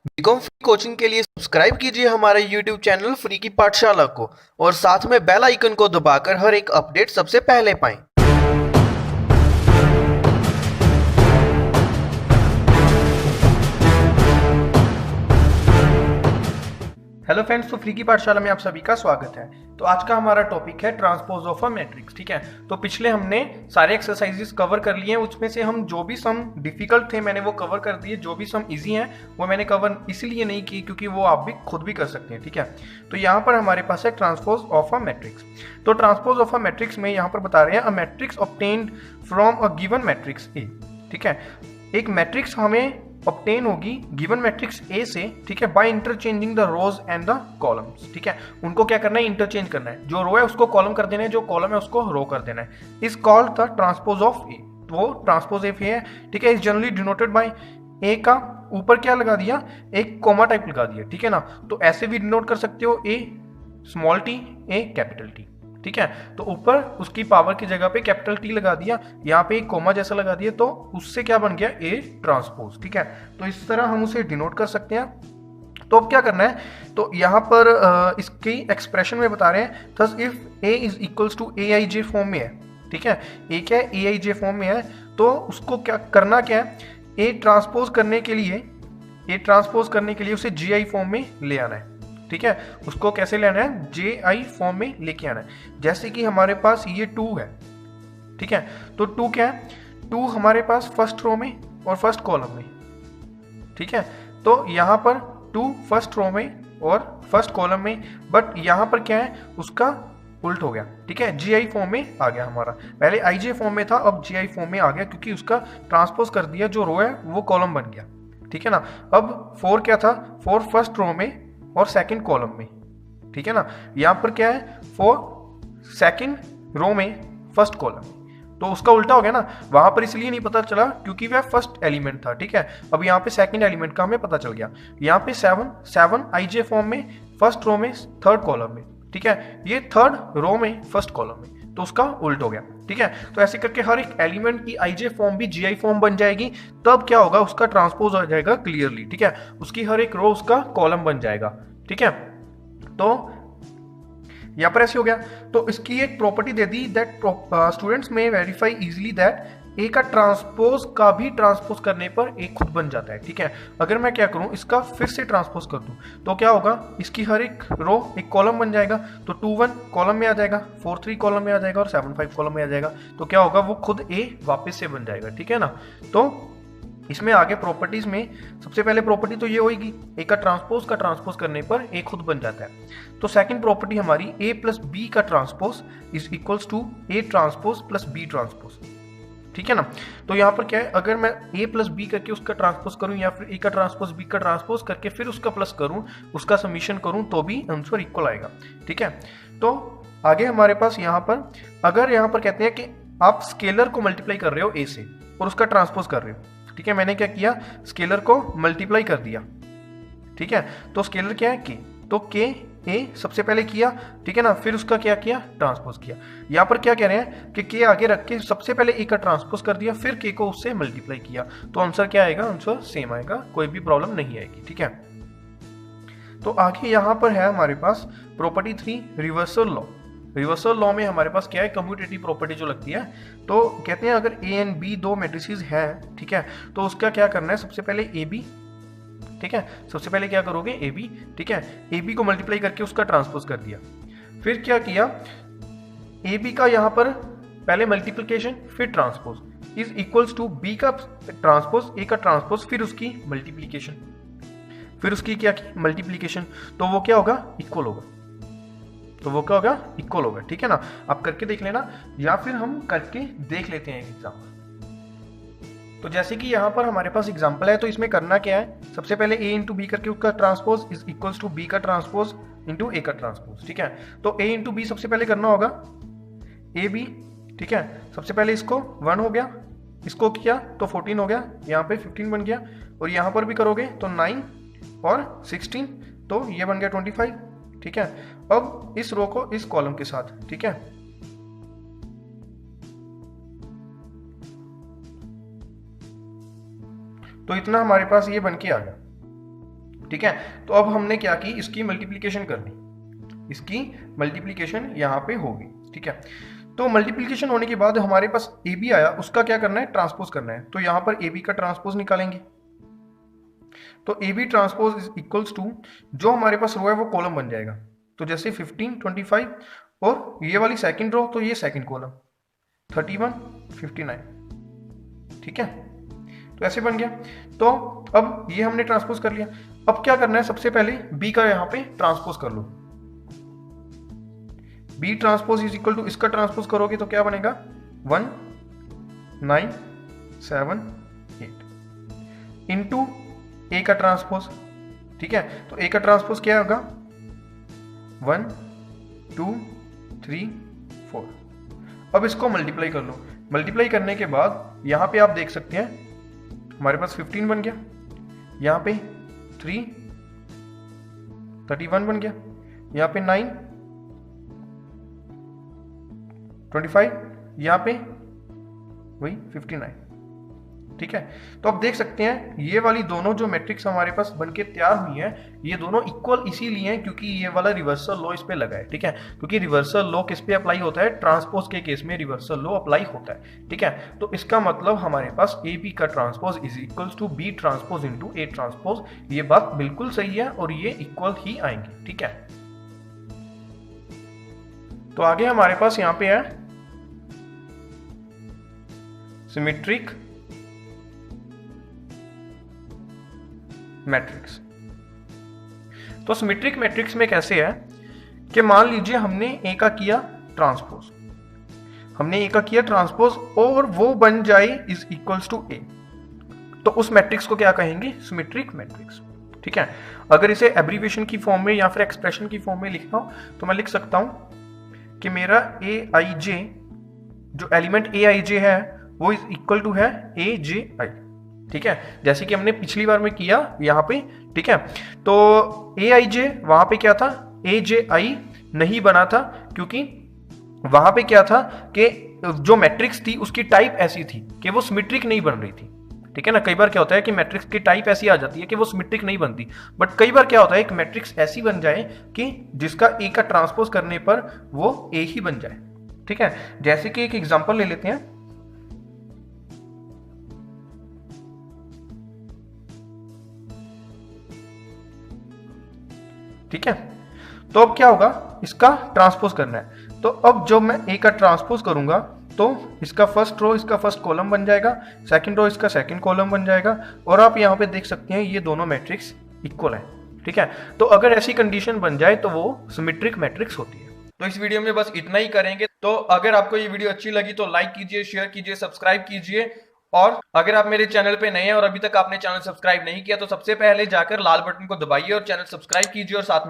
BCom free coaching के लिए subscribe कीजिए हमारे यूट्यूब चैनल फ्री की पाठशाला को और साथ में बेल आइकन को दबाकर हर एक अपडेट सबसे पहले पाएं। हेलो फ्रेंड्स, तो फ्री की पाठशाला में आप सभी का स्वागत है। तो आज का हमारा टॉपिक है ट्रांसपोज ऑफ अ मैट्रिक्स। ठीक है, तो पिछले हमने सारे एक्सरसाइजेस कवर कर लिए हैं। उसमें से हम जो भी सम डिफिकल्ट थे मैंने वो कवर कर दिए, जो भी सम इजी हैं वो मैंने कवर इसलिए नहीं की क्योंकि वो आप भी खुद भी कर सकते हैं। ठीक है, तो यहाँ पर हमारे पास है ट्रांसपोज ऑफ अ मैट्रिक्स। तो ट्रांसपोज ऑफ अ मैट्रिक्स में यहाँ पर बता रहे हैं a matrix obtained from a given matrix A. ठीक है, एक मैट्रिक्स हमें ऑब्टेन होगी गिवन मैट्रिक्स ए से। ठीक है, by interchanging the rows and the columns. ठीक है, उनको क्या करना है, इंटरचेंज करना है। जो रो है उसको कॉलम कर देना है, जो कॉलम है उसको रो कर देना है। Is called the transpose of A. वो ट्रांसपोज ऑफ ए है। ठीक है, is generally denoted by A का ऊपर क्या लगा दिया, एक कोमा टाइप लगा दिया। ठीक है ना, तो ऐसे भी डिनोट कर सकते हो, A small T A capital T. ठीक है, तो ऊपर उसकी पावर की जगह पे कैपिटल टी लगा दिया, यहाँ पे एक कोमा जैसा लगा दिया, तो उससे क्या बन गया, ए ट्रांसपोज। ठीक है, तो इस तरह हम उसे डिनोट कर सकते हैं। तो अब क्या करना है, तो यहाँ पर इसकी एक्सप्रेशन में बता रहे हैं thus if A is equals to A I J form में है। ठीक है, ए क्या है, ए आई जे फॉर्म में है, तो उसको क्या करना, क्या है, ए ट्रांसपोज करने के लिए, ए ट्रांसपोज करने के लिए उसे जी आई फॉर्म में ले आना है। ठीक है, उसको कैसे लेना है, जे आई फॉर्म में लेके आना है। जैसे कि हमारे पास ये 2 है। ठीक है, तो 2 क्या है, 2 हमारे पास फर्स्ट रो में और फर्स्ट कॉलम में। ठीक है, तो यहाँ पर 2 फर्स्ट रो में और फर्स्ट कॉलम में, बट यहाँ पर क्या है, उसका उल्ट हो गया। ठीक है, जी आई फॉर्म में आ गया हमारा। पहले आई जे फॉर्म में था, अब जी आई फॉर्म में आ गया क्योंकि उसका ट्रांसपोज कर दिया, जो रो है वो कॉलम बन गया। ठीक है ना, अब 4 क्या था, 4 फर्स्ट रो में और सेकंड कॉलम में। ठीक है ना, यहाँ पर क्या है, 4 सेकंड रो में फर्स्ट कॉलम में, तो उसका उल्टा हो गया ना। वहां पर इसलिए नहीं पता चला क्योंकि वह फर्स्ट एलिमेंट था। ठीक है, अब यहाँ पे सेकंड एलिमेंट का हमें पता चल गया। यहाँ पे 7 आई जे फॉर्म में फर्स्ट रो में थर्ड कॉलम में। ठीक है, ये थर्ड रो में फर्स्ट कॉलम में, तो उसका उल्ट हो गया। ठीक है, तो ऐसे करके हर एक एलिमेंट की आई जे फॉर्म भी जी आई फॉर्म बन जाएगी। तब क्या होगा, उसका ट्रांसपोज हो जाएगा क्लियरली। ठीक है, उसकी हर एक रो उसका कॉलम बन जाएगा। ठीक है, तो यहाँ पर ऐसे हो गया। तो इसकी एक property they the that students में वेरीफाई इजीली दैट ए का ट्रांसपोज का भी ट्रांसपोज करने पर ए खुद बन जाता है। ठीक है, अगर मैं क्या करूं, इसका फिर से ट्रांसपोज कर दूं तो क्या होगा, इसकी हर एक रो एक कॉलम बन जाएगा। तो 2 1 कॉलम में आ जाएगा, 4 3 कॉलम में आ जाएगा और 7 5 कॉलम में आ जाएगा। तो क्या होगा, वो खुद ए वापस से बन जाएगा। ठीक है ना, तो इसमें आगे प्रॉपर्टीज में सबसे पहले प्रॉपर्टी तो ये होगी, ए का ट्रांसपोज करने पर ए खुद बन जाता है। तो सेकंड प्रॉपर्टी हमारी ए प्लस बी का transpose is equals to A transpose plus B transpose. ठीक है ना, तो यहाँ पर क्या है, अगर मैं ए प्लस बी करके उसका ट्रांसपोज करूं या फिर ए का ट्रांसपोज बी का ट्रांसपोज करके फिर उसका प्लस करूं, उसका समीशन करूं, तो भी आंसर इक्वल आएगा। ठीक है, तो आगे हमारे पास यहाँ पर, अगर यहाँ पर कहते हैं कि आप स्केलर को मल्टीप्लाई कर रहे हो ए से और उसका ट्रांसपोज कर रहे हो। ठीक है, मैंने क्या किया, स्केलर को मल्टीप्लाई कर दिया। ठीक है, तो स्केलर क्या है, के, तो के ए सबसे पहले किया। ठीक है ना, फिर उसका क्या किया, ट्रांसपोज किया। यहाँ पर क्या कह रहे हैं कि के आगे रख के सबसे पहले ए का ट्रांसपोज कर दिया, फिर के को उससे मल्टीप्लाई किया, तो आंसर क्या आएगा, आंसर सेम आएगा, कोई भी प्रॉब्लम नहीं आएगी। ठीक है, तो आगे यहाँ पर है हमारे पास property 3 reversal law. Reversal law में हमारे पास क्या है, कम्यूटेटिव प्रॉपर्टी जो लगती है। तो कहते हैं अगर ए एंड बी दो मैट्रिसेस हैं, ठीक है, तो उसका क्या करना है, सबसे पहले ए बी। ठीक है, सबसे पहले क्या करोगे, ए बी। ठीक है, ए बी को मल्टीप्लाई करके उसका ट्रांसपोज कर दिया। फिर क्या किया, ए बी का यहाँ पर पहले मल्टीप्लीकेशन फिर transpose is equals to B का ट्रांसपोज, ए का ट्रांसपोज, फिर उसकी मल्टीप्लीकेशन, फिर उसकी क्या की, मल्टीप्लीकेशन, तो वो क्या होगा, इक्वल होगा। तो वो क्या होगा, इक्वल होगा। ठीक है ना, आप करके देख लेना या फिर हम करके देख लेते हैं एग्जाम्पल। तो जैसे कि यहाँ पर हमारे पास एग्जाम्पल है, तो इसमें करना क्या है, सबसे पहले ए इंटू बी करके उसका transpose is equals to B का ट्रांसपोज इंटू ए का ट्रांसपोज। ठीक है, तो ए इंटू बी सबसे पहले करना होगा, ए बी। ठीक है, सबसे पहले इसको 1 हो गया, इसको किया तो 14 हो गया, यहाँ पे 15 बन गया, और यहाँ पर भी करोगे तो 9 और 16, तो ये बन गया 25। ठीक है, अब इस रो को इस कॉलम के साथ। ठीक है, तो इतना हमारे पास ये बन के आ गया। ठीक है। तो अब हमने क्या की, इसकी मल्टीप्लीकेशन करनी, इसकी मल्टीप्लीकेशन यहाँ पे होगी, ठीक है। तो मल्टीप्लीकेशन होने के बाद हमारे पास ए बी आया, उसका क्या करना है, ट्रांसपोज करना है। तो यहाँ पर ए बी का ट्रांसपोज निकालेंगे। तो A B transpose is equals to, जो हमारे पास रो है वो कॉलम बन जाएगा। तो जैसे 15, 25 और ये वाली सेकंड रो, तो ये सेकंड कॉलम 31, 59, ठीक है। तो ऐसे बन गया। तो अब ये हमने ट्रांसपोज कर लिया। अब क्या करना है, सबसे पहले बी का यहाँ पे ट्रांसपोज कर लो। B transpose is equal to, इसका ट्रांसपोज करोगे तो क्या बनेगा, 1, 9, 7, 8 इंटू ए का ट्रांसपोज, ठीक है। तो ए का ट्रांसपोज क्या होगा, 1, 2, 3, 4। अब इसको मल्टीप्लाई कर लो। मल्टीप्लाई करने के बाद यहाँ पे आप देख सकते हैं हमारे पास 15 बन गया, यहाँ पे 3, 31 बन गया, यहाँ पे 9, 25, यहाँ पे वही 59, ठीक है। तो आप देख सकते हैं ये वाली दोनों जो मैट्रिक्स हमारे पास बनके तैयार हुई है, ये दोनों इक्वल इसीलिए हैं क्योंकि ये वाला रिवर्सल लॉ इस पे लगा है, ठीक है। क्योंकि रिवर्सल लॉ किस पे अप्लाई होता है, ट्रांसपोज के केस में रिवर्सल लॉ अप्लाई होता है, ठीक है। तो इसका मतलब हमारे पास ए बी का transpose is equals to B transpose into A transpose. ये बात बिल्कुल सही है और ये इक्वल ही आएंगे, ठीक है। तो आगे हमारे पास यहाँ पे है सिमेट्रिक मैट्रिक्स। तो सिमेट्रिक मैट्रिक्स में कैसे है कि मान लीजिए हमने ए का किया ट्रांसपोज, हमने ए का किया ट्रांसपोज और वो बन जाए इज इक्वल्स टू ए, तो उस मैट्रिक्स को क्या कहेंगे, सिमेट्रिक मैट्रिक्स, ठीक है। अगर इसे एब्रीविएशन की फॉर्म में या फिर एक्सप्रेशन की फॉर्म में लिखना हो तो मैं लिख सकता हूं कि मेरा ए आई जे, जो एलिमेंट ए आई जे है वो इज इक्वल टू है ए जे आई, ठीक है। जैसे कि हमने पिछली बार में किया यहाँ पे, ठीक है। तो ए आई जे वहां पे क्या था, ए जे आई नहीं बना था क्योंकि वहां पे क्या था कि जो मैट्रिक्स थी उसकी टाइप ऐसी थी कि वो सिमेट्रिक नहीं बन रही थी, ठीक है ना। कई बार क्या होता है कि मैट्रिक्स की टाइप ऐसी आ जाती है कि वो सिमेट्रिक नहीं बनती, बट कई बार क्या होता है एक मैट्रिक्स ऐसी बन जाए कि जिसका ए का ट्रांसपोज करने पर वो ए ही बन जाए, ठीक है। जैसे कि एक एग्जांपल ले लेते हैं, ठीक है। तो अब क्या होगा, इसका ट्रांसपोज करना है। तो अब जब मैं ए का ट्रांसपोज करूंगा तो इसका फर्स्ट रो इसका फर्स्ट कॉलम बन जाएगा, सेकंड रो इसका सेकंड कॉलम बन जाएगा, और आप यहाँ पे देख सकते हैं ये दोनों मैट्रिक्स इक्वल है, ठीक है। तो अगर ऐसी कंडीशन बन जाए तो वो सिमेट्रिक मैट्रिक्स होती है। तो इस वीडियो में बस इतना ही करेंगे। तो अगर आपको ये वीडियो अच्छी लगी तो लाइक कीजिए, शेयर कीजिए, सब्सक्राइब कीजिए, और अगर आप मेरे चैनल पे नए हैं और अभी तक आपने चैनल सब्सक्राइब नहीं किया तो सबसे पहले जाकर लाल बटन को दबाइए और चैनल सब्सक्राइब कीजिए और साथ में